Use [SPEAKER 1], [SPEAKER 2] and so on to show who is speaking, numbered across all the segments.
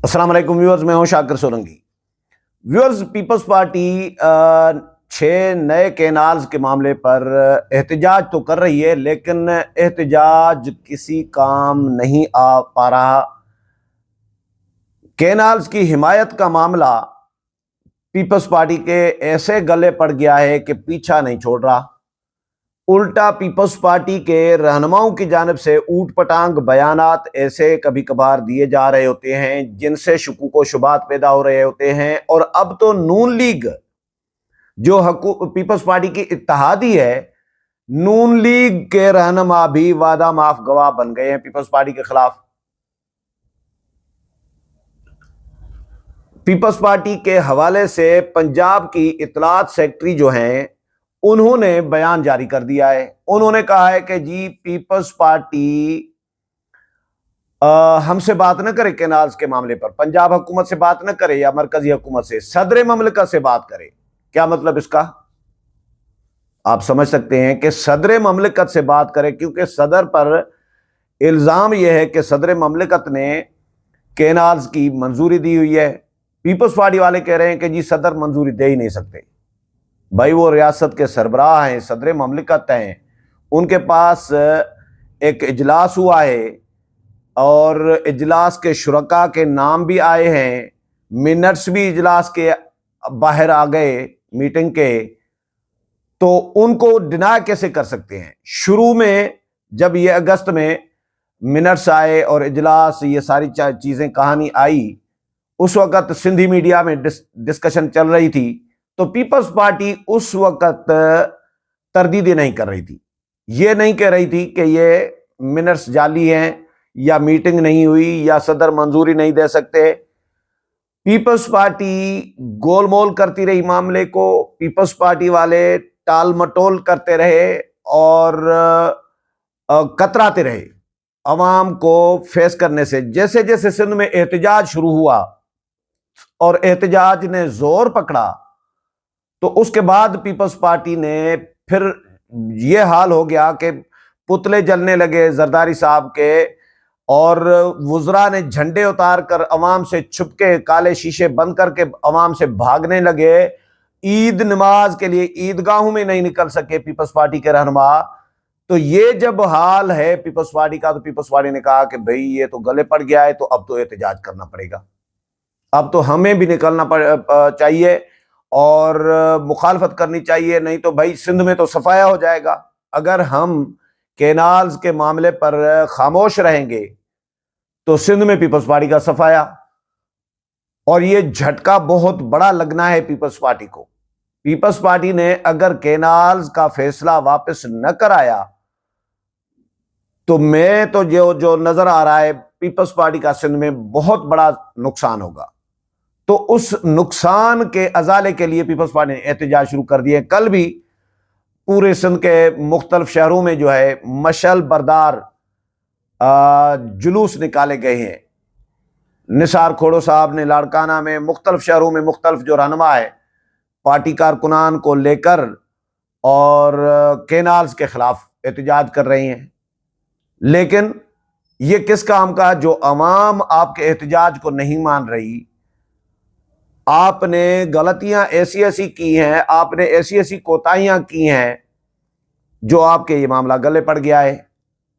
[SPEAKER 1] السلام علیکم ویورز، میں ہوں شاکر سولنگی۔ ویورز، پیپلز پارٹی 6 نئے کینالز کے معاملے پر احتجاج تو کر رہی ہے، لیکن احتجاج کسی کام نہیں آ پا رہا۔ کینالز کی حمایت کا معاملہ پیپلز پارٹی کے ایسے گلے پڑ گیا ہے کہ پیچھا نہیں چھوڑ رہا۔ الٹا پیپلز پارٹی کے رہنماؤں کی جانب سے اوٹ پٹانگ بیانات ایسے کبھی کبھار دیے جا رہے ہوتے ہیں جن سے شکوک و شبہات پیدا ہو رہے ہوتے ہیں، اور اب تو نون لیگ جو پیپلز پارٹی کی اتحادی ہے، نون لیگ کے رہنما بھی وعدہ معاف گواہ بن گئے ہیں پیپلز پارٹی کے خلاف۔ پیپلز پارٹی کے حوالے سے پنجاب کی اطلاعات سیکرٹری جو ہیں، انہوں نے بیان جاری کر دیا ہے۔ انہوں نے کہا ہے کہ جی پیپلز پارٹی ہم سے بات نہ کرے کینالز کے معاملے پر، پنجاب حکومت سے بات نہ کرے یا مرکزی حکومت سے، صدر مملکت سے بات کرے۔ کیا مطلب اس کا؟ آپ سمجھ سکتے ہیں کہ صدر مملکت سے بات کرے، کیونکہ صدر پر الزام یہ ہے کہ صدر مملکت نے کینالز کی منظوری دی ہوئی ہے۔ پیپلز پارٹی والے کہہ رہے ہیں کہ جی صدر منظوری دے ہی نہیں سکتے، بھائی وہ ریاست کے سربراہ ہیں، صدر مملکت ہیں، ان کے پاس ایک اجلاس ہوا ہے اور اجلاس کے شرکاء کے نام بھی آئے ہیں، منٹس بھی اجلاس کے باہر آ گئے میٹنگ کے، تو ان کو ڈینائی کیسے کر سکتے ہیں؟ شروع میں جب یہ اگست میں منٹس آئے اور اجلاس، یہ ساری چیزیں کہانی آئی، اس وقت سندھی میڈیا میں ڈسکشن چل رہی تھی، تو پیپلز پارٹی اس وقت تردید نہیں کر رہی تھی، یہ نہیں کہہ رہی تھی کہ یہ منٹس جعلی ہیں یا میٹنگ نہیں ہوئی یا صدر منظوری نہیں دے سکتے۔ پیپلز پارٹی گول مول کرتی رہی معاملے کو، پیپلز پارٹی والے ٹال مٹول کرتے رہے اور کتراتے رہے عوام کو فیس کرنے سے۔ جیسے جیسے سندھ میں احتجاج شروع ہوا اور احتجاج نے زور پکڑا، تو اس کے بعد پیپلز پارٹی نے پھر یہ حال ہو گیا کہ پتلے جلنے لگے زرداری صاحب کے، اور وزراء نے جھنڈے اتار کر عوام سے چھپ کے کالے شیشے بند کر کے عوام سے بھاگنے لگے۔ عید نماز کے لیے عیدگاہوں میں نہیں نکل سکے پیپلز پارٹی کے رہنما۔ تو یہ جب حال ہے پیپلز پارٹی کا، تو پیپلز پارٹی نے کہا کہ بھئی یہ تو گلے پڑ گیا ہے، تو اب تو احتجاج کرنا پڑے گا، اب تو ہمیں بھی نکلنا چاہیے اور مخالفت کرنی چاہیے، نہیں تو بھائی سندھ میں تو صفایا ہو جائے گا۔ اگر ہم کینالز کے معاملے پر خاموش رہیں گے تو سندھ میں پیپلز پارٹی کا صفایا، اور یہ جھٹکا بہت بڑا لگنا ہے پیپلز پارٹی کو۔ پیپلز پارٹی نے اگر کینالز کا فیصلہ واپس نہ کرایا تو میں تو جو نظر آ رہا ہے پیپلز پارٹی کا سندھ میں بہت بڑا نقصان ہوگا۔ تو اس نقصان کے ازالے کے لیے پیپلز پارٹی نے احتجاج شروع کر دیے۔ کل بھی پورے سندھ کے مختلف شہروں میں جو ہے مشعل بردار جلوس نکالے گئے ہیں۔ نثار کھوڑو صاحب نے لاڑکانہ میں، مختلف شہروں میں مختلف جو رہنما ہے پارٹی کارکنان کو لے کر اور کینالز کے خلاف احتجاج کر رہے ہیں۔ لیکن یہ کس کام کا؟ جو عوام آپ کے احتجاج کو نہیں مان رہی۔ آپ نے غلطیاں ایسی ایسی کی ہیں، آپ نے ایسی ایسی کوتاہیاں کی ہیں جو آپ کے یہ معاملہ گلے پڑ گیا ہے۔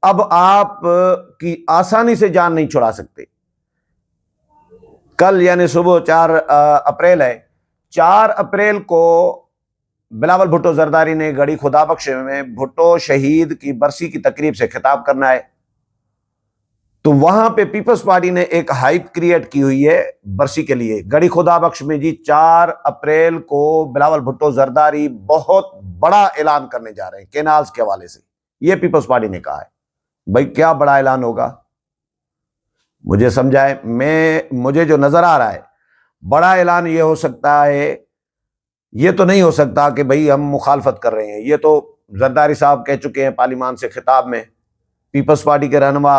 [SPEAKER 1] اب آپ کی آسانی سے جان نہیں چھڑا سکتے۔ کل یعنی صبح 4 اپریل ہے، 4 اپریل کو بلاول بھٹو زرداری نے گڑھی خدا بخش میں بھٹو شہید کی برسی کی تقریب سے خطاب کرنا ہے، تو وہاں پہ پیپلز پارٹی نے ایک ہائپ کریٹ کی ہوئی ہے برسی کے لیے۔ گڑھی خدا بخش میں جی 4 اپریل کو بلاول بھٹو زرداری بہت بڑا اعلان کرنے جا رہے ہیں کینالز کے حوالے سے، یہ پیپلز پارٹی نے کہا ہے۔ بھائی کیا بڑا اعلان ہوگا؟ مجھے سمجھائے، مجھے جو نظر آ رہا ہے بڑا اعلان یہ ہو سکتا ہے، یہ تو نہیں ہو سکتا کہ بھئی ہم مخالفت کر رہے ہیں۔ یہ تو زرداری صاحب کہہ چکے ہیں پارلیمان سے خطاب میں، پیپلز پارٹی کے رہنما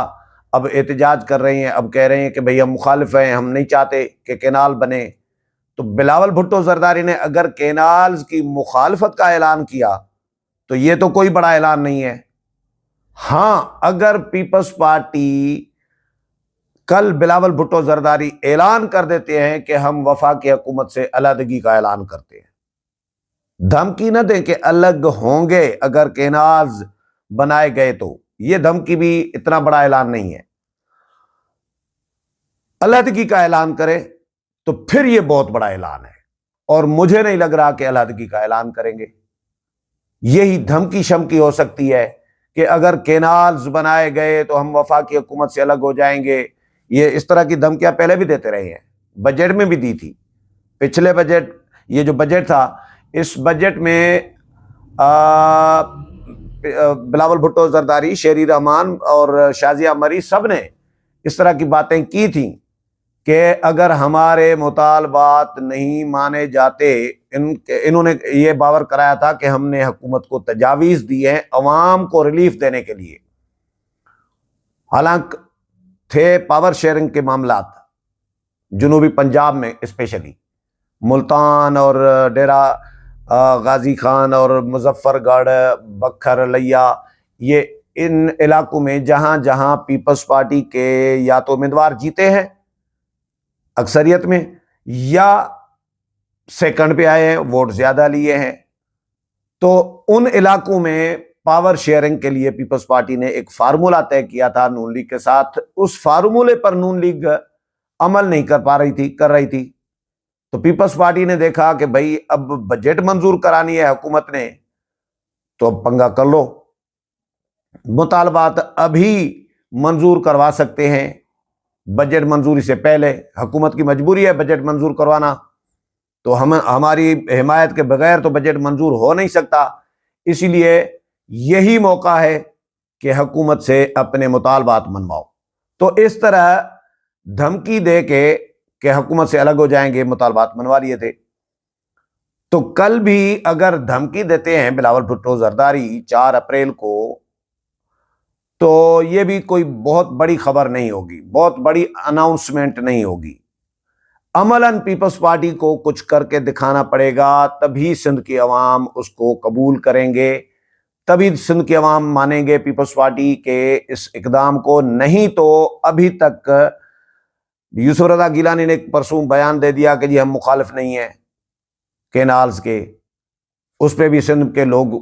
[SPEAKER 1] اب احتجاج کر رہے ہیں، اب کہہ رہے ہیں کہ بھئی ہم مخالف ہیں، ہم نہیں چاہتے کہ کینال بنے۔ تو بلاول بھٹو زرداری نے اگر کینالز کی مخالفت کا اعلان کیا تو یہ تو کوئی بڑا اعلان نہیں ہے۔ ہاں، اگر پیپلز پارٹی کل بلاول بھٹو زرداری اعلان کر دیتے ہیں کہ ہم وفاقی حکومت سے علیحدگی کا اعلان کرتے ہیں۔ دھمکی نہ دیں کہ الگ ہوں گے اگر کینالز بنائے گئے تو، یہ دھمکی بھی اتنا بڑا اعلان نہیں ہے۔ علیحدگی کا اعلان کرے تو پھر یہ بہت بڑا اعلان ہے، اور مجھے نہیں لگ رہا کہ علیحدگی کا اعلان کریں گے۔ یہی دھمکی شمکی ہو سکتی ہے کہ اگر کینالز بنائے گئے تو ہم وفاقی حکومت سے الگ ہو جائیں گے۔ یہ اس طرح کی دھمکیاں پہلے بھی دیتے رہے ہیں، بجٹ میں بھی دی تھی۔ پچھلے بجٹ، یہ جو بجٹ تھا، اس بجٹ میں بلاول بھٹو زرداری، شیری رحمان اور شازیہ مری سب نے اس طرح کی باتیں کی تھیں کہ اگر ہمارے مطالبات نہیں مانے جاتے، انہوں نے یہ باور کرایا تھا کہ ہم نے حکومت کو تجاویز دی ہے عوام کو ریلیف دینے کے لیے۔ حالانکہ تھے پاور شیئرنگ کے معاملات جنوبی پنجاب میں، اسپیشلی ملتان اور ڈیرہ غازی خان اور مظفر گڑھ، بکھر لیا، یہ ان علاقوں میں جہاں جہاں پیپلز پارٹی کے یا تو امیدوار جیتے ہیں اکثریت میں، یا سیکنڈ پہ آئے ہیں، ووٹ زیادہ لیے ہیں، تو ان علاقوں میں پاور شیئرنگ کے لیے پیپلز پارٹی نے ایک فارمولہ طے کیا تھا نون لیگ کے ساتھ۔ اس فارمولے پر نون لیگ عمل نہیں کر رہی تھی، تو پیپلز پارٹی نے دیکھا کہ بھائی اب بجٹ منظور کرانی ہے حکومت نے، تو اب پنگا کر لو، مطالبات ابھی منظور کروا سکتے ہیں بجٹ منظوری سے پہلے۔ حکومت کی مجبوری ہے بجٹ منظور کروانا، تو ہماری حمایت کے بغیر تو بجٹ منظور ہو نہیں سکتا، اسی لیے یہی موقع ہے کہ حکومت سے اپنے مطالبات منواؤ۔ تو اس طرح دھمکی دے کے کہ حکومت سے الگ ہو جائیں گے، مطالبات منوا لیے تھے۔ تو کل بھی اگر دھمکی دیتے ہیں بلاول بھٹو زرداری 4 اپریل کو، تو یہ بھی کوئی بہت بڑی خبر نہیں ہوگی، بہت بڑی اناؤنسمنٹ نہیں ہوگی۔ عملاً پیپلز پارٹی کو کچھ کر کے دکھانا پڑے گا، تبھی سندھ کے عوام اس کو قبول کریں گے، تبھی سندھ کے عوام مانیں گے پیپلز پارٹی کے اس اقدام کو۔ نہیں تو ابھی تک یوسف رضا گیلانی نے ایک پرسوں بیان دے دیا کہ جی ہم مخالف نہیں ہیں کینالز کے، اس پہ بھی سندھ کے لوگ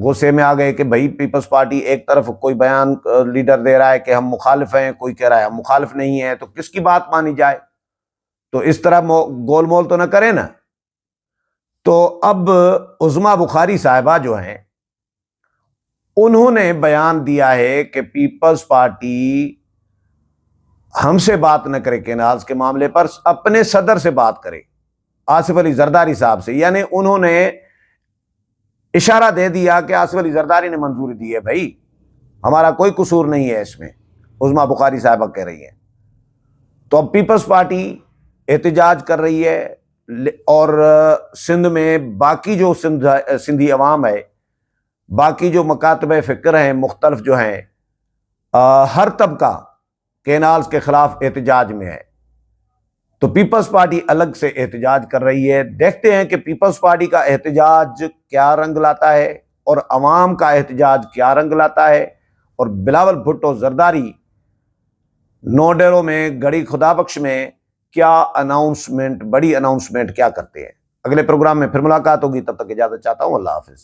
[SPEAKER 1] غصے میں آ گئے کہ بھائی پیپلز پارٹی ایک طرف کوئی بیان لیڈر دے رہا ہے کہ ہم مخالف ہیں، کوئی کہہ رہا ہے ہم مخالف نہیں ہیں، تو کس کی بات مانی جائے؟ تو اس طرح گول مول تو نہ کریں نا۔ تو اب عظمیٰ بخاری صاحبہ جو ہیں، انہوں نے بیان دیا ہے کہ پیپلز پارٹی ہم سے بات نہ کرے کینالز کے معاملے پر، اپنے صدر سے بات کرے، آصف علی زرداری صاحب سے۔ یعنی انہوں نے اشارہ دے دیا کہ آصف علی زرداری نے منظوری دی ہے، بھائی ہمارا کوئی قصور نہیں ہے اس میں، عظمیٰ بخاری صاحبہ کہہ رہی ہیں۔ تو اب پیپلز پارٹی احتجاج کر رہی ہے، اور سندھ میں باقی جو سندھی عوام ہے، باقی جو مکاتب فکر ہیں مختلف جو ہیں، ہر طبقہ کینالز کے خلاف احتجاج میں ہے۔ تو پیپلز پارٹی الگ سے احتجاج کر رہی ہے۔ دیکھتے ہیں کہ پیپلز پارٹی کا احتجاج کیا رنگ لاتا ہے اور عوام کا احتجاج کیا رنگ لاتا ہے، اور بلاول بھٹو زرداری نو ڈیروں میں گڑی خدا بخش میں کیا اناؤنسمنٹ، بڑی اناؤنسمنٹ کیا کرتے ہیں۔ اگلے پروگرام میں پھر ملاقات ہوگی، تب تک اجازت چاہتا ہوں، اللہ حافظ۔